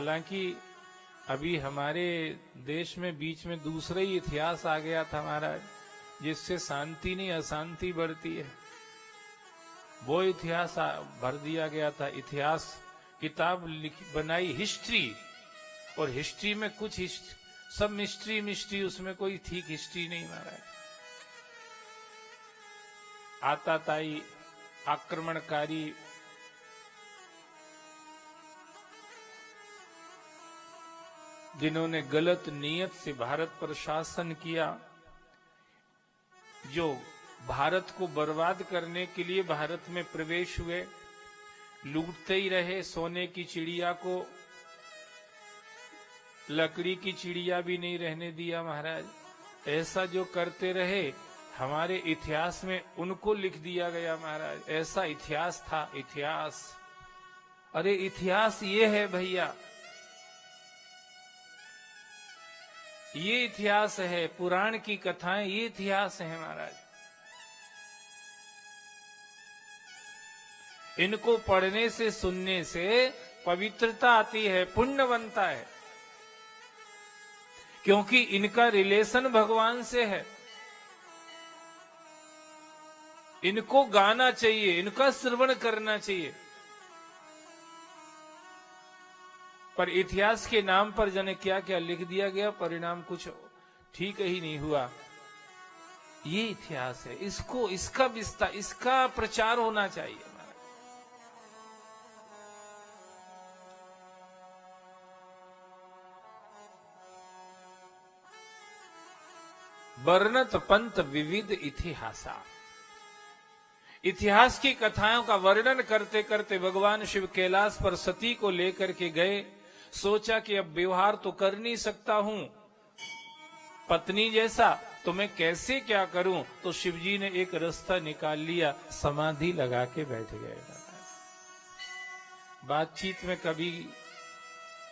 हालांकि अभी हमारे देश में बीच में दूसरा ही इतिहास आ गया था महाराज, जिससे शांति नहीं अशांति बढ़ती है। वो इतिहास भर दिया गया था। इतिहास किताब बनाई हिस्ट्री, और हिस्ट्री में कुछ सब मिस्ट्री, उसमें कोई ठीक हिस्ट्री नहीं महाराज। आताताई आक्रमणकारी जिन्होंने गलत नीयत से भारत पर शासन किया, जो भारत को बर्बाद करने के लिए भारत में प्रवेश हुए, लूटते ही रहे। सोने की चिड़िया को लकड़ी की चिड़िया भी नहीं रहने दिया महाराज। ऐसा जो करते रहे, हमारे इतिहास में उनको लिख दिया गया महाराज। ऐसा इतिहास था। इतिहास, अरे इतिहास ये है भैया, ये इतिहास है। पुराण की कथाएं ये इतिहास है महाराज। इनको पढ़ने से सुनने से पवित्रता आती है, पुण्य बनता है, क्योंकि इनका रिलेशन भगवान से है। इनको गाना चाहिए, इनका श्रवण करना चाहिए। पर इतिहास के नाम पर जाने क्या क्या लिख दिया गया, परिणाम कुछ ठीक ही नहीं हुआ। ये इतिहास है, इसको इसका विस्तार, इसका प्रचार होना चाहिए। वर्णत पंत विविध इतिहासा, इतिहास की कथाओं का वर्णन करते करते भगवान शिव कैलाश पर सती को लेकर के गए। सोचा कि अब व्यवहार तो कर नहीं सकता हूं पत्नी जैसा, तो मैं कैसे क्या करूं। तो शिव जी ने एक रास्ता निकाल लिया, समाधि लगा के बैठ गए। बातचीत में कभी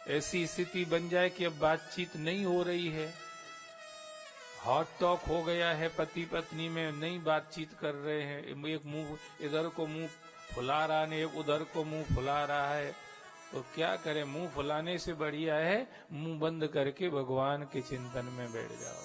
ऐसी स्थिति बन जाए कि अब बातचीत नहीं हो रही है, हॉट टॉक हो गया है, पति पत्नी में नहीं बातचीत कर रहे हैं, एक मुंह इधर को मुंह फुला रहा है, एक उधर को मुंह फुला रहा है, तो क्या करें। मुंह फुलाने से बढ़िया है मुंह बंद करके भगवान के चिंतन में बैठ जाओ।